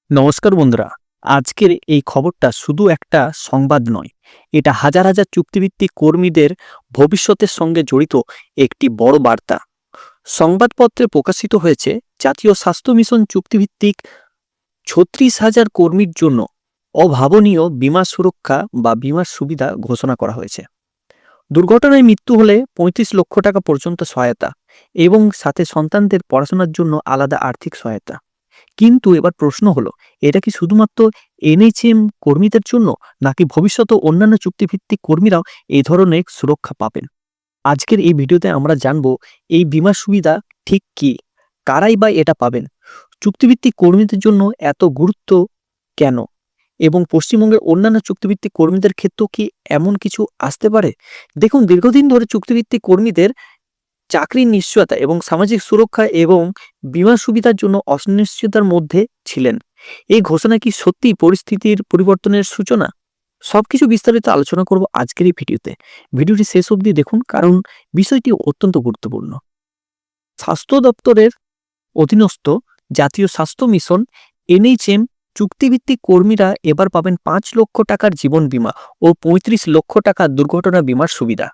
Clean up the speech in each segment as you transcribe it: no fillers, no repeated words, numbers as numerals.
নমস্কার বন্ধুরা। আজকের এই খবরটা শুধু একটা সংবাদ নয়, এটা হাজার হাজার চুক্তিভিত্তিক কর্মীদের ভবিষ্যতের সঙ্গে জড়িত একটি বড় বার্তা। সংবাদপত্রে প্রকাশিত হয়েছে জাতীয় স্বাস্থ্য মিশন চুক্তিভিত্তিক ৩৬,০০০ কর্মীর জন্য অভাবনীয় বীমা সুরক্ষা বা বীমার সুবিধা ঘোষণা করা হয়েছে। দুর্ঘটনায় মৃত্যু হলে ৩৫ লক্ষ টাকা পর্যন্ত সহায়তা এবং সাথে সন্তানদের পড়াশোনার জন্য আলাদা আর্থিক সহায়তা। কিন্তু এবার প্রশ্ন হলো, এটা কি শুধুমাত্র এনএইচএম কর্মীদের জন্য, নাকি ভবিষ্যতে অন্যান্য চুক্তিভিত্তিক কর্মীরাও এই ধরনের সুরক্ষা পাবেন? আজকের এই ভিডিওতে আমরা জানব এই বীমার সুবিধা ঠিক কি, কারাই বা এটা পাবেন, চুক্তিভিত্তিক কর্মীদের জন্য এত গুরুত্ব কেন, এবং পশ্চিমবঙ্গের অন্যান্য চুক্তিভিত্তিক কর্মীদের ক্ষেত্রেও কি এমন কিছু আসতে পারে। দেখুন, দীর্ঘদিন ধরে চুক্তিভিত্তিক কর্মীদের চাকরির নিশ্চয়তা এবং সামাজিক সুরক্ষা এবং বীমা সুবিধার জন্য অনিশ্চয়তার মধ্যে ছিলেন। এই ঘোষণা কি সত্যি পরিস্থিতির পরিবর্তনের সূচনা? সবকিছু বিস্তারিত আলোচনা করব আজকের এই ভিডিওতে। ভিডিওটি শেষ অবধি দেখুন, কারণ বিষয়টি অত্যন্ত গুরুত্বপূর্ণ। স্বাস্থ্য দপ্তরের অধীনস্থ জাতীয় স্বাস্থ্য মিশন এনএইচএম চুক্তিভিত্তিক কর্মীরা এবার পাবেন ৫ লক্ষ টাকার জীবন বীমা ও ৩৫ লক্ষ টাকার দুর্ঘটনা বীমার সুবিধা।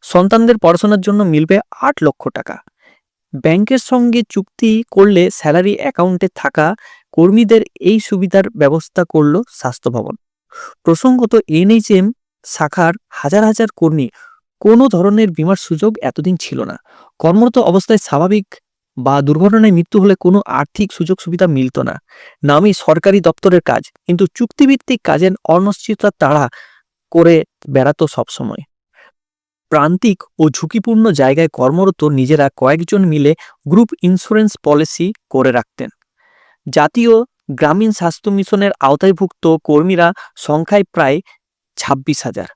সন্তানদের পড়াশোনার জন্য মিলবে ৮ লক্ষ টাকা। ব্যাংকের সঙ্গে চুক্তি করলে স্যালারি অ্যাকাউন্টে থাকা কর্মীদের এই সুবিধার ব্যবস্থা করল স্বাস্থ্য ভবন। প্রসঙ্গত, এনএইচএম শাখার হাজার হাজার কর্মী কোনো ধরনের বীমার সুযোগ এতদিন ছিল না। কর্মরত অবস্থায় স্বাভাবিক বা দুর্ঘটনায় মৃত্যু হলে কোনো আর্থিক সুযোগ সুবিধা মিলত না। নামই সরকারি দপ্তরের কাজ, কিন্তু চুক্তিভিত্তিক কাজের অনিশ্চয়তা তাড়া করে বেড়াতো সবসময়। প্রান্তিক ও ঝুঁকিপূর্ণ জায়গায় কর্মরত নিজেরা কয়েকজন মিলে গ্রুপ ইন্স্যুরেন্স পলিসি করে রাখতেন। জাতীয় গ্রামীণ স্বাস্থ্য মিশনের আওতায়ভুক্ত কর্মীরা সংখ্যায় প্রায় ২৬,০০০,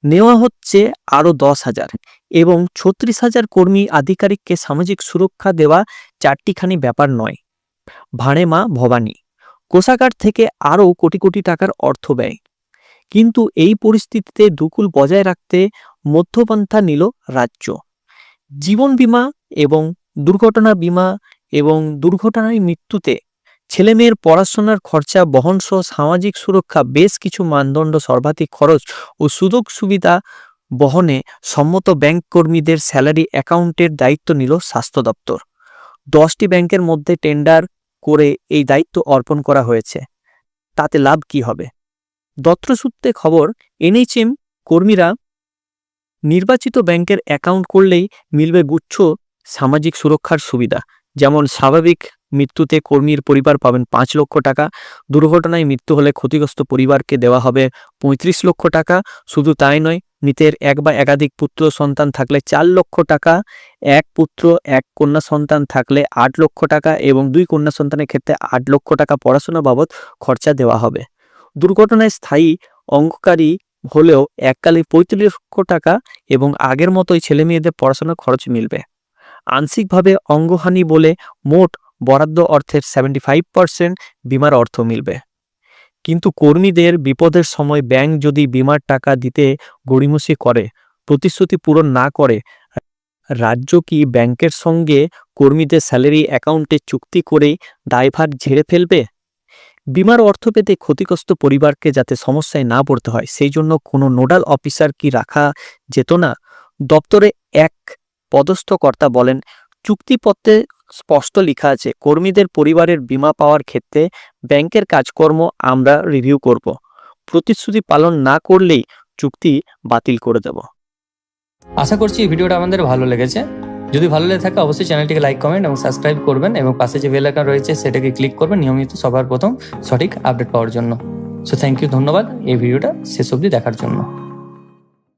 নেওয়া হচ্ছে আরও ১০,০০০, এবং ৩৬,০০০ কর্মী আধিকারিককে সামাজিক সুরক্ষা দেওয়া চারটিখানি ব্যাপার নয়। ভাড়ে মা ভবানী, কোষাগার থেকে আরও কোটি কোটি টাকার অর্থ ব্যয়। কিন্তু এই পরিস্থিতিতে দুকুল বজায় রাখতে মধ্যপন্থা নিল রাজ্য। জীবন বীমা এবং দুর্ঘটনা বীমা এবং দুর্ঘটনায় মৃত্যুতে ছেলেমেয়ের পড়াশোনার খরচা বহনসহ সামাজিক সুরক্ষা, বেশ কিছু মানদণ্ড, সর্বাধিক খরচ ও সুযোগ সুবিধা বহনে সম্মত ব্যাংক কর্মীদের স্যালারি অ্যাকাউন্টের দায়িত্ব নিল স্বাস্থ্য দপ্তর। 10টি ব্যাংকের মধ্যে টেন্ডার করে এই দায়িত্ব অর্পণ করা হয়েছে। তাতে লাভ কি হবে? দপ্তর সূত্রে খবর, এনএইচএম কর্মীরা নির্বাচিত ব্যাংকের অ্যাকাউন্ট করলেই মিলবে গুচ্ছ সামাজিক সুরক্ষার সুবিধা। যেমন, স্বাভাবিক মৃত্যুতে কর্মীর পরিবার পাবেন ৫ লক্ষ টাকা, দুর্ঘটনায় মৃত্যু হলে ক্ষতিগ্রস্ত পরিবারকে দেওয়া হবে ৩৫ লক্ষ টাকা। শুধু তাই নয়, মৃতের এক বা একাধিক পুত্র সন্তান থাকলে ৪ লক্ষ টাকা, এক পুত্র এক কন্যা সন্তান থাকলে ৮ লক্ষ টাকা এবং ২ কন্যা সন্তানের ক্ষেত্রে ৮ লক্ষ টাকা পড়াশোনা বাবদ খরচা দেওয়া হবে। দুর্ঘটনায় স্থায়ী অঙ্গকারী হলেও এককালে ৩৫ লক্ষ টাকা এবং আগের মতোই ছেলেমেয়েদের পড়াশোনার খরচ মিলবে। আংশিকভাবে অঙ্গহানি বলে মোট বরাদ্দ অর্থের 75% বিমার অর্থ মিলবে। কিন্তু কর্মীদের বিপদের সময় ব্যাংক যদি বিমার টাকা দিতে গড়িমসি করে, প্রতিশ্রুতি পূরণ না করে, রাজ্য কি ব্যাংকের সঙ্গে কর্মীদের স্যালারি অ্যাকাউন্টে চুক্তি করে দায়ভার ঝেড়ে ফেলবে? বিমার অর্থ পেতে ক্ষতিগ্রস্ত পরিবারকে যাতে সমস্যায় না পড়তে হয়, সেই জন্য কোনো নোডাল অফিসার কি রাখা যেত না? দপ্তরে এক পদস্থ কর্তা বলেন, চুক্তিপত্রে স্পষ্ট লেখা আছে, কর্মীদের পরিবারের বীমা পাওয়ার ক্ষেত্রে ব্যাংকের কাজকর্ম আমরা রিভিউ করব। প্রতিশ্রুতি পালন না করলেই চুক্তি বাতিল করে দেব। আশা করছি এই ভিডিওটা আমাদের ভালো লেগেছে। যদি ভালো লেগে থাকে অবশ্যই চ্যানেলটিকে লাইক, কমেন্ট এবং সাবস্ক্রাইব করবেন, এবং পাশে যে বেল আইকন রয়েছে সেটাকে ক্লিক করবেন নিয়মিত সবার প্রথম সঠিক আপডেট পাওয়ার জন্য। সো থ্যাংক ইউ, ধন্যবাদ এই ভিডিওটা শেষ অবধি দেখার জন্য।